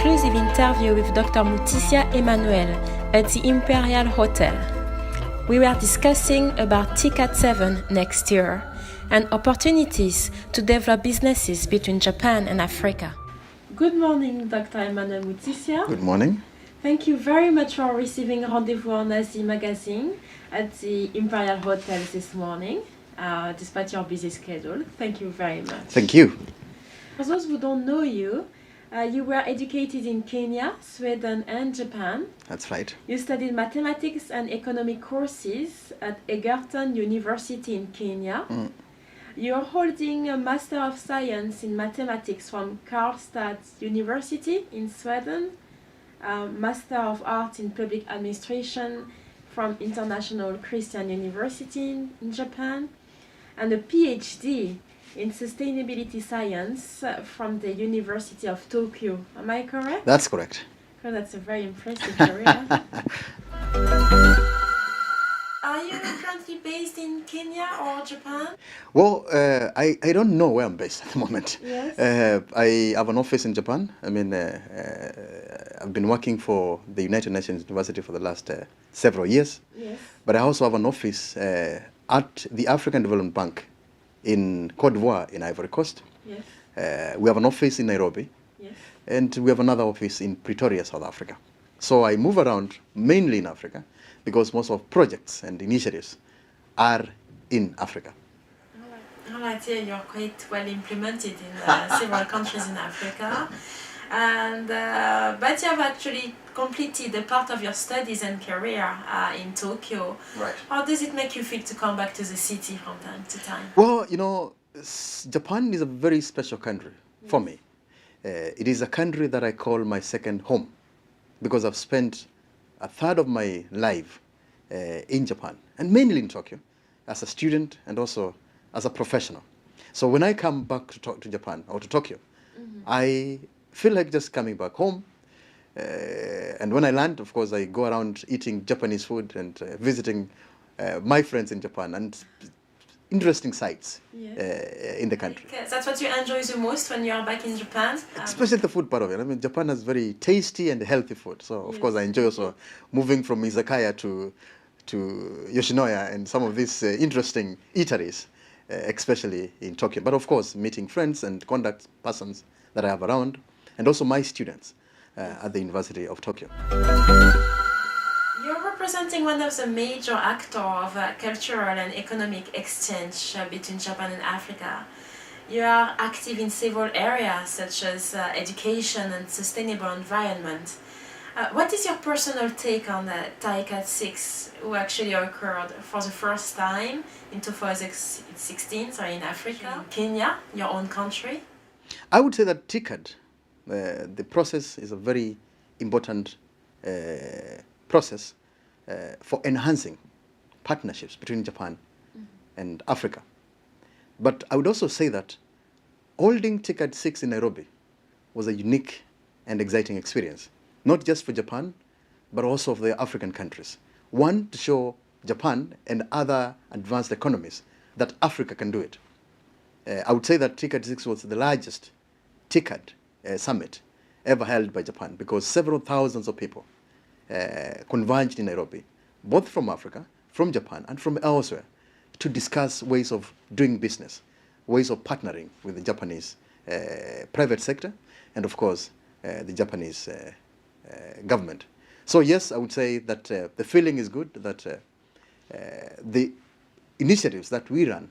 exclusive interview with Dr. Mutisya Emmanuel at the Imperial Hotel. We were discussing about TICAD 7 next year and opportunities to develop businesses between Japan and Africa. Good morning, Dr. Emmanuel Mutisya. Good morning. Thank you very much for receiving Rendezvous en Asie magazine at the Imperial Hotel this morning, despite your busy schedule. Thank you very much. Thank you. For those who don't know you, you were educated in Kenya, Sweden and Japan. That's right. You studied mathematics and economic courses at Egerton University in Kenya. You're holding a Master of Science in Mathematics from Karlstad University in Sweden, Master of Art in Public Administration from International Christian University in Japan, and a PhD in Sustainability Science from the University of Tokyo. Am I correct? That's correct. Oh, that's a very impressive career. Are you currently based in Kenya or Japan? Well, I don't know where I'm based at the moment. Yes. I have an office in Japan. I've been working for the United Nations University for the last several years. Yes. But I also have an office at the African Development Bank in Cote d'Ivoire in Ivory Coast. Yes. We have an office in Nairobi. Yes. And we have another office in Pretoria, South Africa. So I move around mainly in Africa because most of projects and initiatives are in Africa. All right, yeah, you're quite well implemented in several countries in Africa. And but you have actually completed a part of your studies and career in Tokyo. Right. How does it make you feel to come back to the city from time to time? Well, Japan is a very special country for me. It is a country that I call my second home because I've spent a third of my life in Japan, and mainly in Tokyo, as a student and also as a professional. So when I come back to Japan or to Tokyo, I feel like just coming back home. And when I land, of course, I go around eating Japanese food and visiting my friends in Japan and interesting sights in the country. That's what you enjoy the most when you are back in Japan? Especially the food part of it. I mean, Japan has very tasty and healthy food. So, of course, I enjoy also moving from izakaya to Yoshinoya and some of these interesting eateries, especially in Tokyo. But, of course, meeting friends and contact persons that I have around, and also my students at the University of Tokyo. You're representing one of the major actors of cultural and economic exchange between Japan and Africa. You are active in several areas such as education and sustainable environment. What is your personal take on TICAD 6, who actually occurred for the first time in 2016, in Africa, in Kenya, your own country? I would say that TICAD, the process is a very important process for enhancing partnerships between Japan and Africa. But I would also say that holding TICAD 6 in Nairobi was a unique and exciting experience, not just for Japan, but also for the African countries. One, to show Japan and other advanced economies that Africa can do it. I would say that TICAD 6 was the largest TICAD summit ever held by Japan because several thousands of people converged in Nairobi, both from Africa, from Japan, and from elsewhere, to discuss ways of doing business, ways of partnering with the Japanese private sector, and of course, the Japanese government. So yes, I would say that the feeling is good, that the initiatives that we run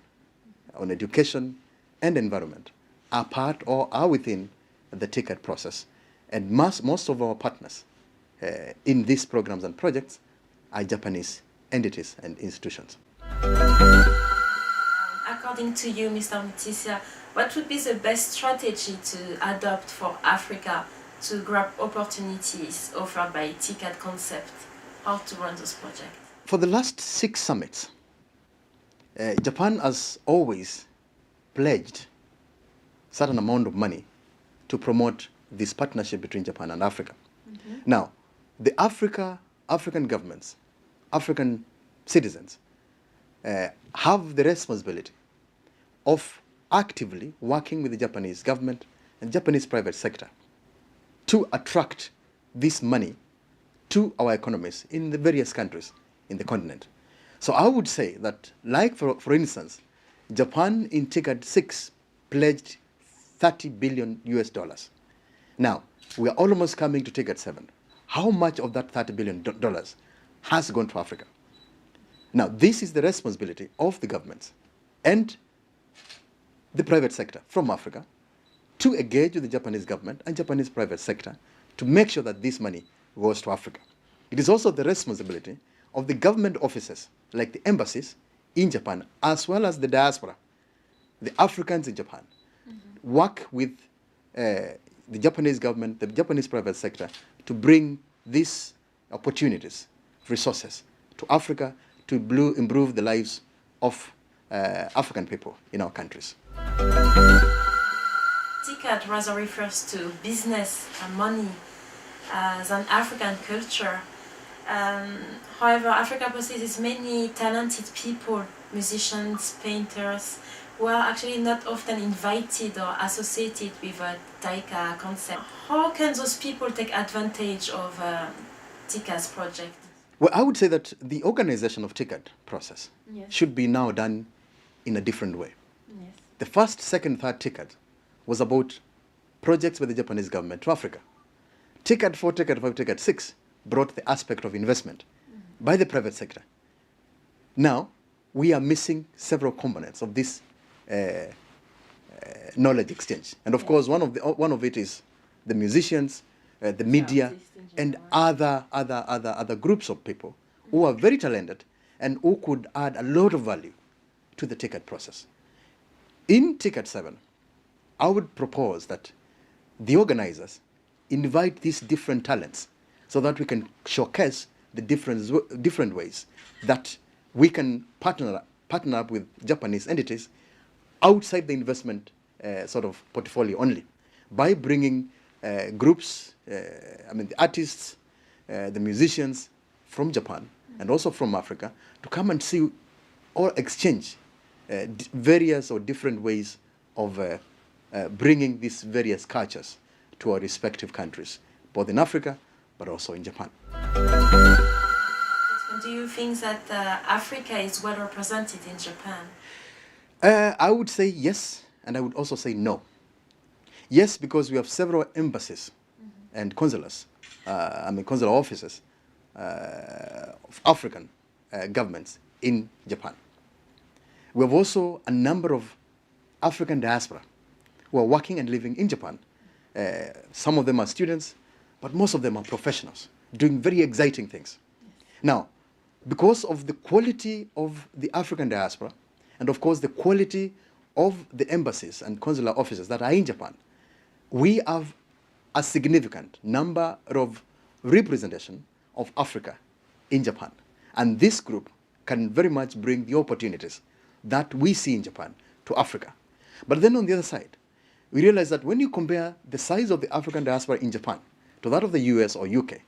on education and environment are part or are within the TICAD process. And most of our partners in these programs and projects are Japanese entities and institutions. According to you, Mr. Mutisya, what would be the best strategy to adopt for Africa to grab opportunities offered by TICAD concept? How to run those projects? For the last 6 summits, Japan has always pledged a certain amount of money to promote this partnership between Japan and Africa. Now, the African governments, African citizens, have the responsibility of actively working with the Japanese government and Japanese private sector to attract this money to our economies in the various countries in the continent. So I would say that, like for instance, Japan in TICAD 6 pledged 30 billion US dollars. Now, we are almost coming to TICAD 7. How much of that 30 billion dollars has gone to Africa? Now, this is the responsibility of the governments and the private sector from Africa to engage with the Japanese government and Japanese private sector to make sure that this money goes to Africa. It is also the responsibility of the government offices, like the embassies in Japan, as well as the diaspora, the Africans in Japan, work with the Japanese government, the Japanese private sector, to bring these opportunities, resources to Africa to improve the lives of African people in our countries. TICAD rather refers to business and money than African culture. However, Africa possesses many talented people, musicians, painters, who are actually not often invited or associated with a TICA concept. How can those people take advantage of TICA's project? Well, I would say that the organization of TICAD process should be now done in a different way. Yes. The first, second, third TICAD was about projects with the Japanese government to Africa. TICAD 4, TICAD 5, TICAD 6 brought the aspect of investment by the private sector. Now, we are missing several components of this knowledge exchange. And of course, one of it is the musicians, the media, and other groups of people who are very talented and who could add a lot of value to the TICAD process. In TICAD 7, I would propose that the organizers invite these different talents so that we can showcase the different ways that we can partner up with Japanese entities outside the investment sort of portfolio only, by bringing groups, the artists, the musicians from Japan and also from Africa to come and see or exchange various or different ways of bringing these various cultures to our respective countries, both in Africa but also in Japan. Do you think that Africa is well represented in Japan? I would say yes, and I would also say no. Yes, because we have several embassies and consulates, consular offices of African governments in Japan. We have also a number of African diaspora who are working and living in Japan. Some of them are students, but most of them are professionals doing very exciting things. Now, because of the quality of the African diaspora, and of course the quality of the embassies and consular offices that are in Japan, we have a significant number of representation of Africa in Japan. And this group can very much bring the opportunities that we see in Japan to Africa. But then on the other side, we realize that when you compare the size of the African diaspora in Japan to that of the US or UK,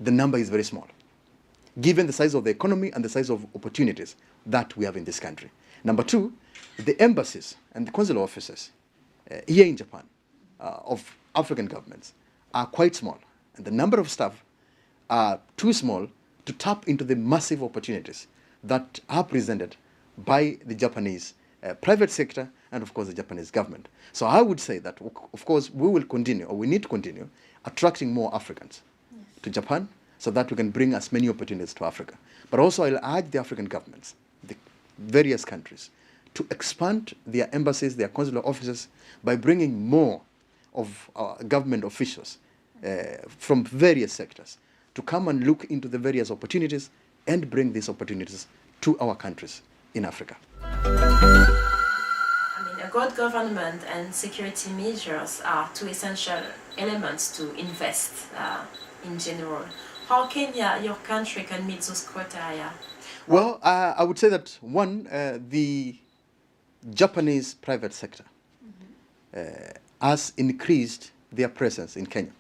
the number is very small, given the size of the economy and the size of opportunities that we have in this country. Number two, the embassies and the consular offices here in Japan of African governments are quite small, and the number of staff are too small to tap into the massive opportunities that are presented by the Japanese private sector and of course the Japanese government. So I would say that of course we will continue, or we need to continue, attracting more Africans to Japan so that we can bring as many opportunities to Africa. But also I'll urge the African governments, the various countries, to expand their embassies, their consular offices, by bringing more of our government officials from various sectors to come and look into the various opportunities and bring these opportunities to our countries in Africa. A good government and security measures are two essential elements to invest in general. How Kenya, your country, can meet those criteria? Well, I would say that one, the Japanese private sector has increased their presence in Kenya.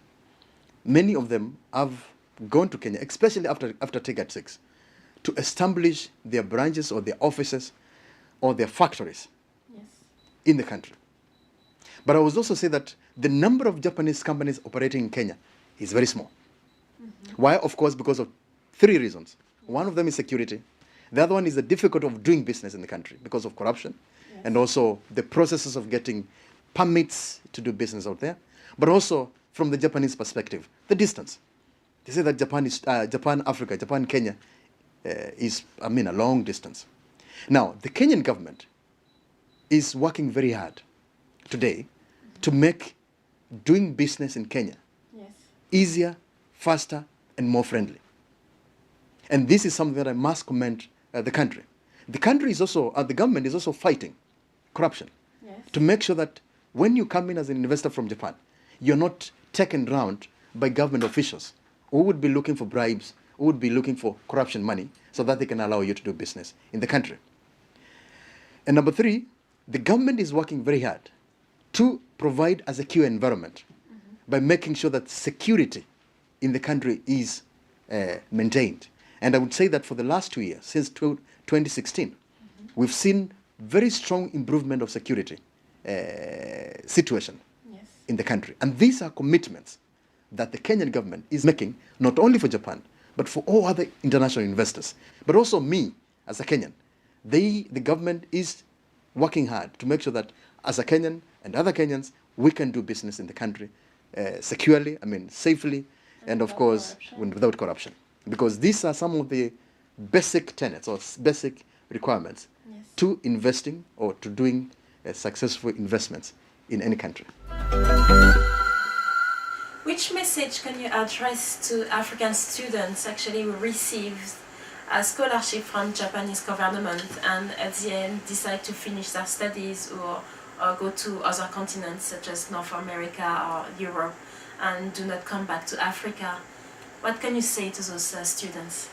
Many of them have gone to Kenya, especially after TICAD 6, to establish their branches or their offices or their factories in the country. But I would also say that the number of Japanese companies operating in Kenya is very small. Why? Of course, because of three reasons. One of them is security. The other one is the difficulty of doing business in the country because of corruption, and also the processes of getting permits to do business out there. But also, from the Japanese perspective, the distance. They say that Japan-Africa, Japan-Kenya is, a long distance. Now, the Kenyan government is working very hard today to make doing business in Kenya easier, faster, and more friendly. And this is something that I must commend the country. The country is also, the government is also fighting corruption to make sure that when you come in as an investor from Japan, you're not taken round by government officials who would be looking for bribes, who would be looking for corruption money so that they can allow you to do business in the country. And number three, the government is working very hard to provide a secure environment by making sure that security in the country is maintained. And I would say that for the last 2 years, since 2016, we've seen very strong improvement of security situation in the country. And these are commitments that the Kenyan government is making, not only for Japan, but for all other international investors. But also me, as a Kenyan. The government is working hard to make sure that as a Kenyan and other Kenyans, we can do business in the country securely, safely, and of course, without corruption. Because these are some of the basic tenets or basic requirements to investing or to doing successful investments in any country. Which message can you address to African students actually who received a scholarship from Japanese government and at the end decide to finish their studies or go to other continents such as North America or Europe and do not come back to Africa? What can you say to those students?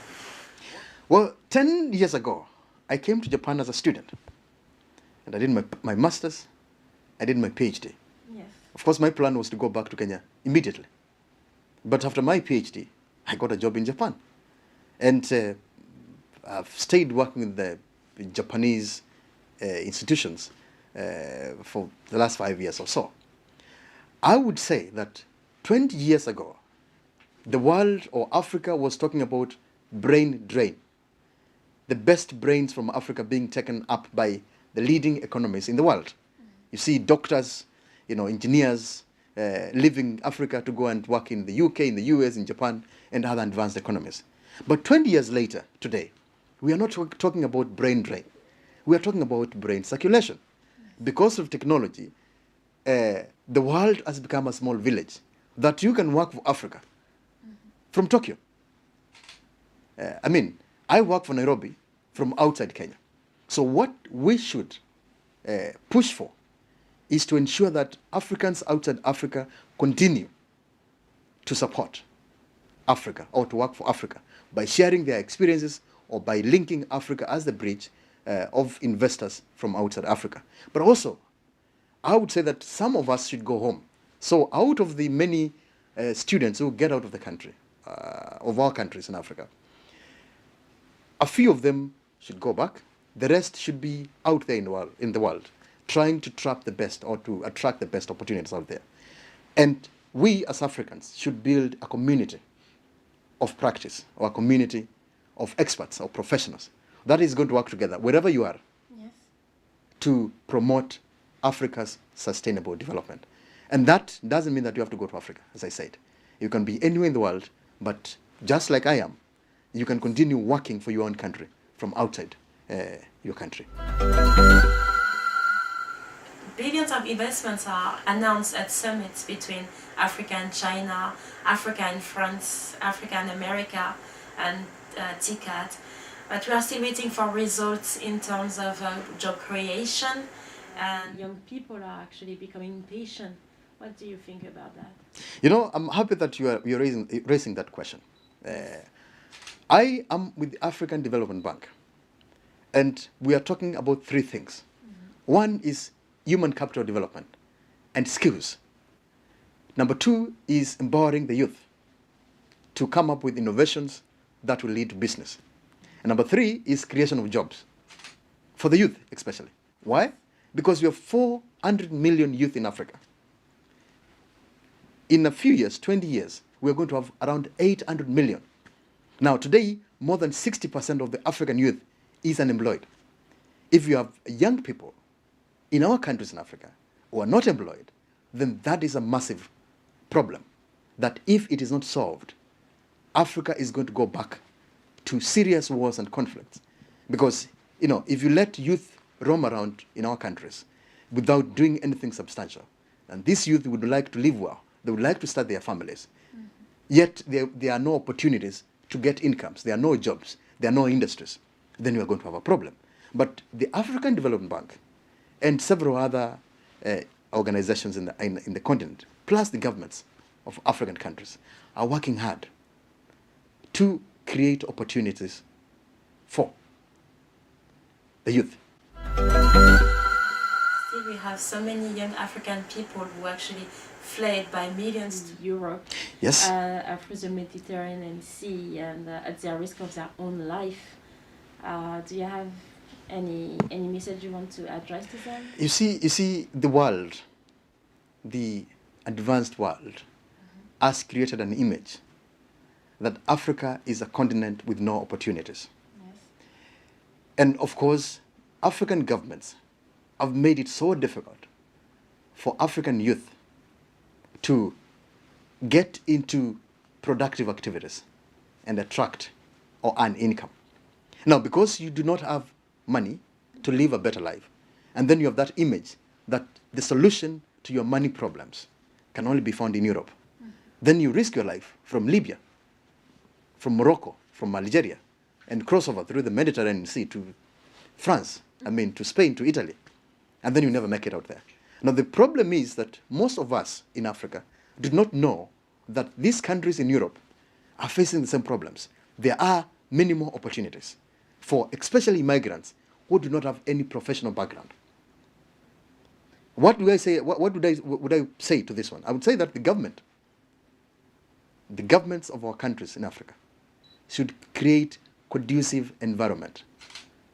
Well, 10 years ago, I came to Japan as a student. And I did my master's, I did my PhD. Yes. Of course, my plan was to go back to Kenya immediately. But after my PhD, I got a job in Japan. And I've stayed working with the Japanese institutions for the last 5 years or so. I would say that 20 years ago, the world or Africa was talking about brain drain. The best brains from Africa being taken up by the leading economies in the world. You see doctors, engineers leaving Africa to go and work in the UK, in the US, in Japan, and other advanced economies. But 20 years later, today, we are not talking about brain drain. We are talking about brain circulation. Because of technology, the world has become a small village that you can work for Africa from Tokyo. I work for Nairobi from outside Kenya. So what we should push for is to ensure that Africans outside Africa continue to support Africa or to work for Africa by sharing their experiences or by linking Africa as the bridge of investors from outside Africa. But also, I would say that some of us should go home. So out of the many students who get out of the country, of our countries in Africa, a few of them should go back. The rest should be out there in the world, trying to trap the best or to attract the best opportunities out there. And we as Africans should build a community of practice or a community of experts or professionals that is going to work together wherever you are to promote Africa's sustainable development. And that doesn't mean that you have to go to Africa, as I said. You can be anywhere in the world, but just like I am, you can continue working for your own country from outside your country. Billions of investments are announced at summits between Africa and China, Africa and France, Africa and America, and TICAD. But we are still waiting for results in terms of job creation, and young people are actually becoming impatient. What do you think about that? I'm happy that you're raising that question. I am with the African Development Bank, and we are talking about three things. One is human capital development and skills. Number two is empowering the youth to come up with innovations that will lead to business. And number three is creation of jobs for the youth especially. Why? Because we have 400 million youth in Africa. in a few years, 20 years, we're going to have around 800 million. Now, today, more than 60% of the African youth is unemployed. If you have young people in our countries in Africa who are not employed, then that is a massive problem that if it is not solved, Africa is going to go back to serious wars and conflicts. Because, if you let youth roam around in our countries without doing anything substantial, and these youth would like to live well, they would like to start their families, yet there are no opportunities to get incomes, there are no jobs, there are no industries, then we are going to have a problem. But the African Development Bank and several other organizations in the continent, plus the governments of African countries, are working hard to create opportunities for the youth. Still, we have so many young African people who actually fled by millions to Europe, Yes. through the Mediterranean Sea, and at the risk of their own life. Do you have any message you want to address to them? You see, the world, the advanced world, has created an image that Africa is a continent with no opportunities. Yes. And of course, African governments have made it so difficult for African youth to get into productive activities and attract or earn income. Now, because you do not have money to live a better life, and then you have that image that the solution to your money problems can only be found in Europe, then you risk your life from Libya, from Morocco, from Algeria, and cross over through the Mediterranean Sea to France, to Spain, to Italy, and then you never make it out there. Now, the problem is that most of us in Africa do not know that these countries in Europe are facing the same problems. There are many more opportunities for especially migrants who do not have any professional background. What do I say? What would I say to this one? I would say that the governments of our countries in Africa should create conducive environment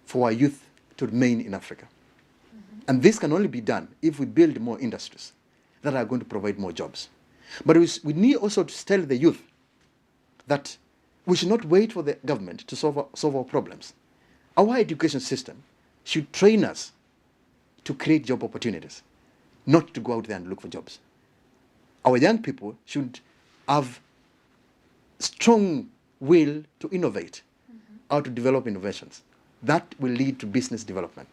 for our youth to remain in Africa. And this can only be done if we build more industries that are going to provide more jobs. But we need also to tell the youth that we should not wait for the government to solve our problems. Our education system should train us to create job opportunities, not to go out there and look for jobs. Our young people should have strong will to innovate, or to develop innovations. That will lead to business development.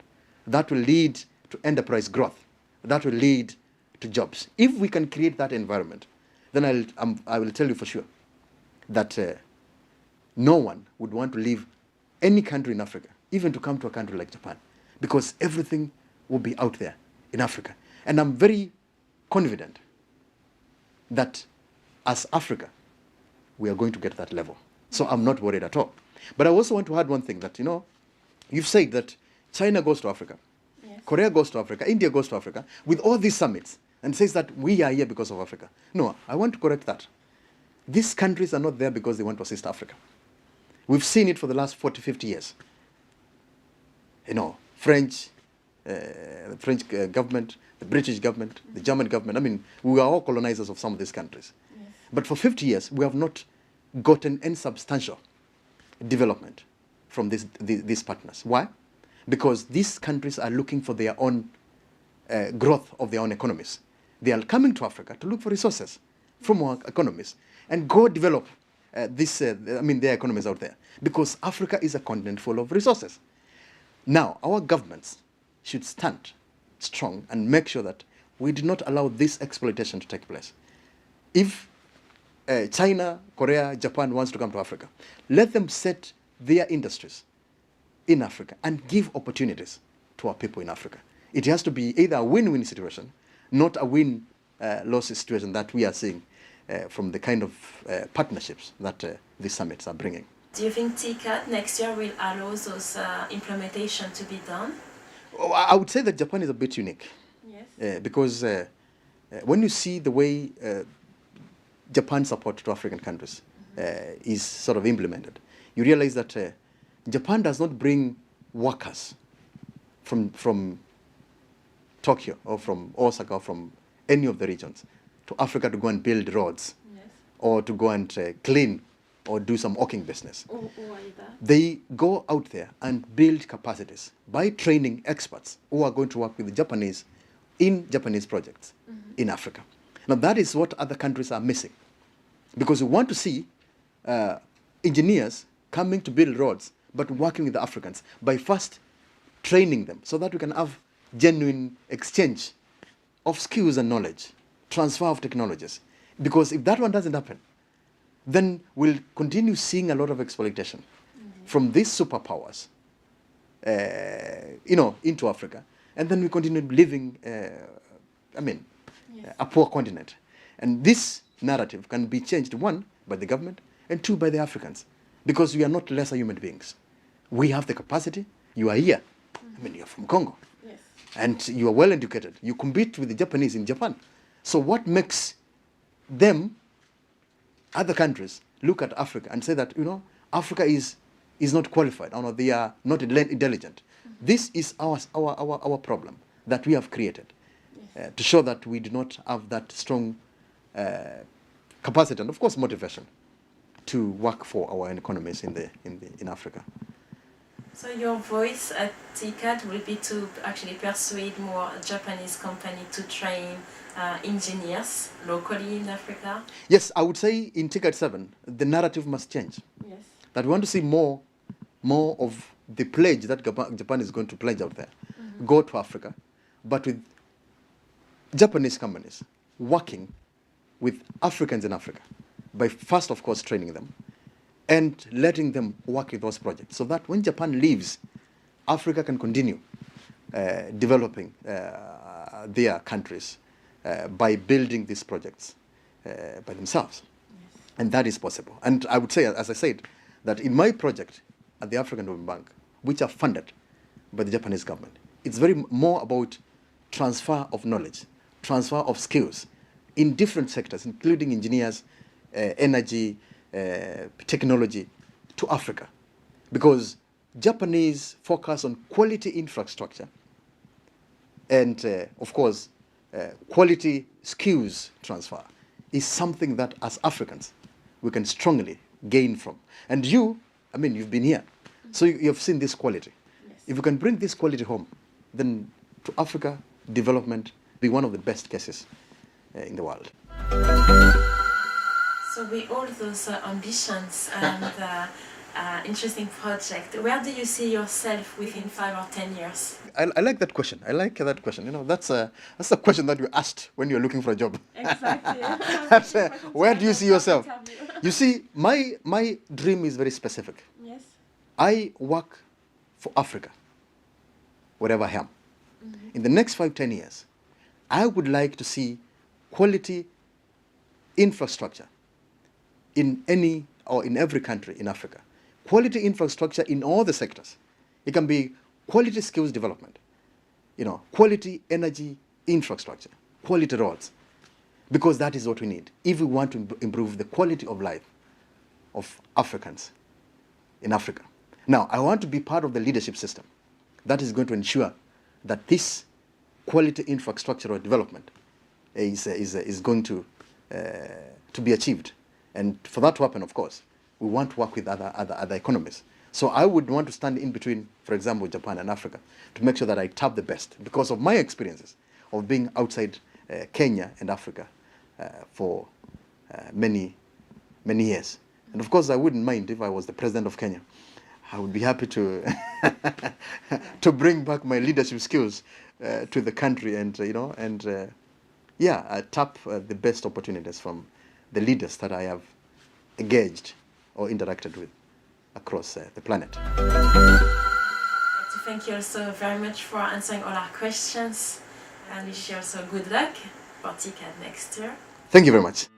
That will lead to enterprise growth. That will lead to jobs. If we can create that environment, then I will tell you for sure that no one would want to leave any country in Africa, even to come to a country like Japan, because everything will be out there in Africa. And I'm very confident that as Africa, we are going to get that level. So I'm not worried at all. But I also want to add one thing that, you've said that China goes to Africa, Yes. Korea goes to Africa, India goes to Africa, with all these summits, and says that we are here because of Africa. No, I want to correct that. These countries are not there because they want to assist Africa. We've seen it for the last 40, 50 years. French government, the British government, the German government. We are all colonizers of some of these countries. Yes. But for 50 years, we have not gotten any substantial development from these partners. Why? Because these countries are looking for their own growth of their own economies. They are coming to Africa to look for resources from our economies and go develop their economies out there. Because Africa is a continent full of resources. Now, our governments should stand strong and make sure that we do not allow this exploitation to take place. If China, Korea, Japan wants to come to Africa, let them set their industries in Africa and give opportunities to our people in Africa. It has to be either a win-win situation, not a win-loss situation that we are seeing from the kind of partnerships that these summits are bringing. Do you think TCAD next year will allow those implementation to be done? I would say that Japan is a bit unique. Yes. Because when you see the way Japan's support to African countries is sort of implemented, you realize that Japan does not bring workers from Tokyo or from Osaka or from any of the regions. to Africa to go and build roads, Yes. or to go and clean or do some hawking business. Why that? They go out there and build capacities by training experts who are going to work with the Japanese in Japanese projects in Africa. Now that is what other countries are missing, because we want to see engineers coming to build roads, but working with the Africans by first training them so that we can have genuine exchange of skills and knowledge, transfer of technologies. Because if that one doesn't happen, then we'll continue seeing a lot of exploitation from these superpowers, into Africa, and then we continue living, a poor continent. And this narrative can be changed, one, by the government, and two, by the Africans, because we are not lesser human beings. We have the capacity. You are here. You're from Congo. Yes. And you are well educated. You compete with the Japanese in Japan. So what makes them, other countries, look at Africa and say that, Africa is not qualified, or they are not intelligent? This is our problem that we have created, to show that we do not have that strong capacity and, of course, motivation to work for our economies in Africa. So your voice at TCAD will be to actually persuade more Japanese companies to train engineers locally in Africa? Yes, I would say in TCAD 7, the narrative must change. Yes. That we want to see more of the pledge that Japan is going to pledge out there, go to Africa, but with Japanese companies working with Africans in Africa, by first, of course, training them and letting them work with those projects, so that when Japan leaves, Africa can continue developing their countries by building these projects by themselves. Yes. And that is possible. And I would say, as I said, that in my project at the African Development Bank, which are funded by the Japanese government, it's very more about transfer of knowledge, transfer of skills in different sectors, including engineers, energy, technology, to Africa. Because Japanese focus on quality infrastructure and, of course, quality skills transfer is something that, as Africans, we can strongly gain from. And you've been here, so you have seen this quality. Yes. If you can bring this quality home, then to Africa, development be one of the best cases in the world. So with all those ambitions and interesting project, where do you see yourself within 5 or 10 years? I like that question. I like that question. That's a question that you asked when you're looking for a job. Exactly. That's, where do you see yourself? You see, my dream is very specific. Yes. I work for Africa, wherever I am. In the next 5-10 years, I would like to see quality infrastructure in any or in every country in Africa. Quality infrastructure in all the sectors. It can be quality skills development, quality energy infrastructure, quality roads, because that is what we need if we want to improve the quality of life of Africans in Africa. Now, I want to be part of the leadership system that is going to ensure that this quality infrastructural development is going to be achieved. And for that to happen, of course, we want to work with other economies. So I would want to stand in between, for example, Japan and Africa, to make sure that I tap the best because of my experiences of being outside Kenya and Africa for many years. And of course, I wouldn't mind if I was the president of Kenya. I would be happy to to bring back my leadership skills to the country and tap the best opportunities from the leaders that I have engaged or interacted with across the planet. I'd like to thank you also very much for answering all our questions and wish you also good luck for TCAD next year. Thank you very much.